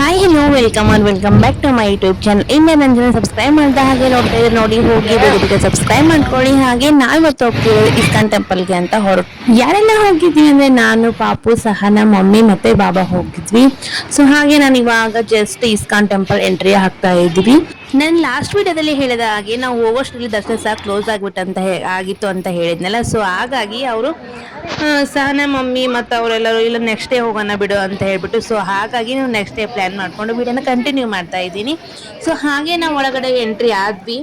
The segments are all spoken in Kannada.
Hi hello welcome back to my YouTube channel. ಇನ್ನೇ ನನ್ನ ಜನ ಸಬ್ಸ್ಕ್ರೈಬ್ ಮಾಡಿದ ಹಾಗೆ ನೋಡ್ತಾ ಇದ್ರೆ ನೋಡಿ ಹೋಗಿ ಬೇಗ ಸಬ್ಸ್ಕ್ರೈಬ್ ಮಾಡ್ಕೊಳ್ಳಿ. ಹಾಗೆ ನಾವಿವತ್ತು ಹೋಗ್ತೀವಿ ಇಸ್ಕಾನ್ ಟೆಂಪಲ್ಗೆ ಅಂತ ಹೊರಟು ಯಾರೆಲ್ಲ ಹೋಗಿದ್ವಿ ಅಂದ್ರೆ ನಾನು, ಪಾಪು, ಸಹನಾ, ಮಮ್ಮಿ ಮತ್ತೆ ಬಾಬಾ ಹೋಗಿದ್ವಿ. ಸೊ ಹಾಗೆ ನಾನು ಇವಾಗ ಜಸ್ಟ್ ಇಸ್ಕಾನ್ ಟೆಂಪಲ್ ಎಂಟ್ರಿ ಆಗ್ತಾ ಇದ್ವಿ. ನಾನು ಲಾಸ್ಟ್ ವಿಡಿಯೋದಲ್ಲಿ ಹೇಳಿದ ಹಾಗೆ ನಾವು ಹೋಗೋಷ್ಟರಲ್ಲಿ ದರ್ಶನ ಸಹ ಕ್ಲೋಸ್ ಆಗಿತ್ತು ಅಂತ ಹೇಳಿದ್ನಲ್ಲ. ಸೊ ಹಾಗಾಗಿ ಅವರು ಸಹನಾ ಮಮ್ಮಿ ಮತ್ತು ಅವರೆಲ್ಲರೂ ಇಲ್ಲ ನೆಕ್ಸ್ಟ್ ಡೇ ಹೋಗೋಣ ಬಿಡು ಅಂತ ಹೇಳ್ಬಿಟ್ಟು, ಸೊ ಹಾಗಾಗಿ ನಾವು ನೆಕ್ಸ್ಟ್ ಡೇ ಪ್ಲಾನ್ ಮಾಡ್ಕೊಂಡು ವಿಡಿಯೋನ ಕಂಟಿನ್ಯೂ ಮಾಡ್ತಾ ಇದ್ದೀನಿ. ಸೊ ಹಾಗೆ ನಾವು ಒಳಗಡೆ ಎಂಟ್ರಿ ಆದ್ವಿ.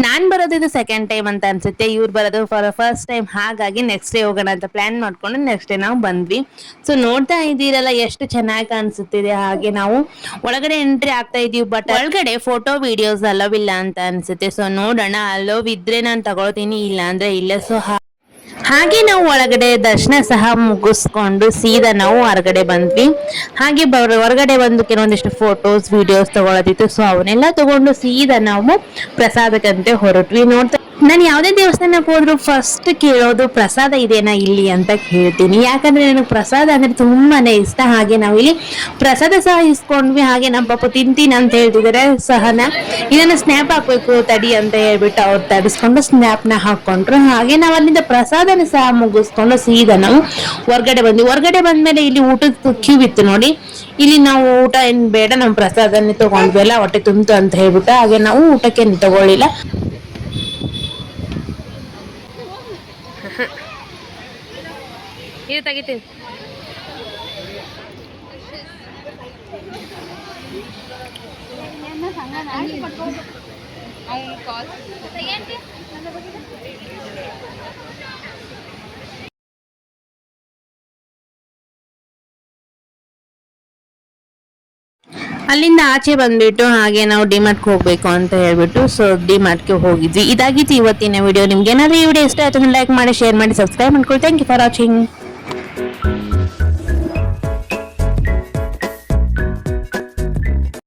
ನಾನ್ ಬರೋದು ಇದು ಸೆಕೆಂಡ್ ಟೈಮ್ ಅಂತ ಅನ್ಸುತ್ತೆ, ಇವ್ರು ಬರೋದು ಫಾರ್ ಫಸ್ಟ್ ಟೈಮ್. ಹಾಗಾಗಿ ನೆಕ್ಸ್ಟ್ ಡೇ ಹೋಗೋಣ ಅಂತ ಪ್ಲಾನ್ ಮಾಡ್ಕೊಂಡು ನೆಕ್ಸ್ಟ್ ಡೇ ನಾವು ಬಂದ್ವಿ. ಸೊ ನೋಡ್ತಾ ಇದ್ದೀರಲ್ಲ ಎಷ್ಟು ಚೆನ್ನಾಗಿ ಕಾಣಿಸುತ್ತಿದೆ. ಹಾಗೆ ನಾವು ಒಳಗಡೆ ಎಂಟ್ರಿ ಆಗ್ತಾ ಇದೀವಿ, ಬಟ್ ಒಳಗಡೆ ಫೋಟೋ ವಿಡಿಯೋಸ್ ಅಲೋವ್ ಇಲ್ಲ ಅಂತ ಅನ್ಸುತ್ತೆ. ಸೊ ನೋಡೋಣ, ಅಲೋವ್ ಇದ್ರೆ ನಾನು ತಗೊಳ್ತೀನಿ, ಇಲ್ಲ ಅಂದ್ರೆ ಇಲ್ಲ. ಸೊ ಹಾಗೆ ನಾವು ಒಳಗಡೆ ದರ್ಶನ ಸಹ ಮುಗಿಸ್ಕೊಂಡು ಸೀದಾ ನಾವು ಹೊರಗಡೆ ಬಂದ್ವಿ. ಹಾಗೆ ಹೊರಗಡೆ ಬಂದು ಕೆಲವೊಂದಿಷ್ಟು ಫೋಟೋಸ್ ವಿಡಿಯೋಸ್ ತಗೊಳ್ಳೋದಿತ್ತು. ಸೊ ಅವನ್ನೆಲ್ಲ ತಗೊಂಡು ಸೀದಾ ನಾವು ಪ್ರಸಾದಕ್ಕಂತೆ ಹೊರಟ್ವಿ. ನೋಡ್ತಾ ನಾನು ಯಾವುದೇ ದೇವಸ್ಥಾನಕ್ಕೆ ಹೋದ್ರು ಫಸ್ಟ್ ಕೇಳೋದು ಪ್ರಸಾದ ಇದೆನಾ ಇಲ್ಲಿ ಅಂತ ಕೇಳ್ತೀನಿ. ಯಾಕಂದ್ರೆ ನನಗೆ ಪ್ರಸಾದ ಅಂದ್ರೆ ತುಂಬಾನೇ ಇಷ್ಟ. ಹಾಗೆ ನಾವು ಇಲ್ಲಿ ಪ್ರಸಾದ ಸಹ ಇಸ್ಕೊಂಡ್ವಿ. ಹಾಗೆ ನಮ್ಮ ಪಾಪ ತಿಂತೀನಿ ಅಂತ ಹೇಳ್ತಿದ್ದಾರೆ. ಸಹನ ಇದನ್ನ ಸ್ನ್ಯಾಪ್ ಹಾಕ್ಬೇಕು ತಡಿ ಅಂತ ಹೇಳ್ಬಿಟ್ಟು ಅವ್ರು ತಡಿಸ್ಕೊಂಡು ಸ್ನ್ಯಾಪ್ನ ಹಾಕೊಂಡ್ರು. ಹಾಗೆ ನಾವು ಅಲ್ಲಿಂದ ಪ್ರಸಾದನ ಸಹ ಮುಗಿಸ್ಕೊಂಡು ಸೀದಾ ನಾವು ಹೊರ್ಗಡೆ ಬಂದ್ವಿ. ಹೊರ್ಗಡೆ ಬಂದ್ಮೇಲೆ ಇಲ್ಲಿ ಊಟದ ಕ್ಯೂ ಇತ್ತು ನೋಡಿ. ಇಲ್ಲಿ ನಾವು ಊಟ ಏನ್ ಬೇಡ, ನಮ್ಮ ಪ್ರಸಾದನೇ ತಗೊಂಡ್ವಿ, ಎಲ್ಲ ಹೊಟ್ಟೆ ತುಂಬಿತು ಅಂತ ಹೇಳ್ಬಿಟ್ಟು. ಹಾಗೆ ನಾವು ಊಟಕ್ಕೆ ತಗೊಳ್ಳಿಲ್ಲ. ಇದು ತೆಗಿತೀನಿ. ಅಲ್ಲಿಂದ ಆಚೆ ಬಂದ್ಬಿಟ್ಟು ಹಾಗೆ ನಾವು ಡಿಮಾರ್ಟ್ಗೆ ಹೋಗ್ಬೇಕು ಅಂತ ಹೇಳ್ಬಿಟ್ಟು ಸೊ ಡಿಮಾರ್ಟ್ಗೆ ಹೋಗಿದ್ವಿ. ಇದಾಗಿತ್ತು ಇವತ್ತಿನ ವಿಡಿಯೋ. ನಿಮ್ಗೆ ಏನಾದ್ರು ಈ ವಿಡಿಯೋ ಇಷ್ಟ ಆಯ್ತು ಲೈಕ್ ಮಾಡಿ, ಶೇರ್ ಮಾಡಿ, ಸಬ್ಸ್ಕ್ರೈಬ್ ಮಾಡ್ಕೊಳ್ಳಿ. Thank you for watching.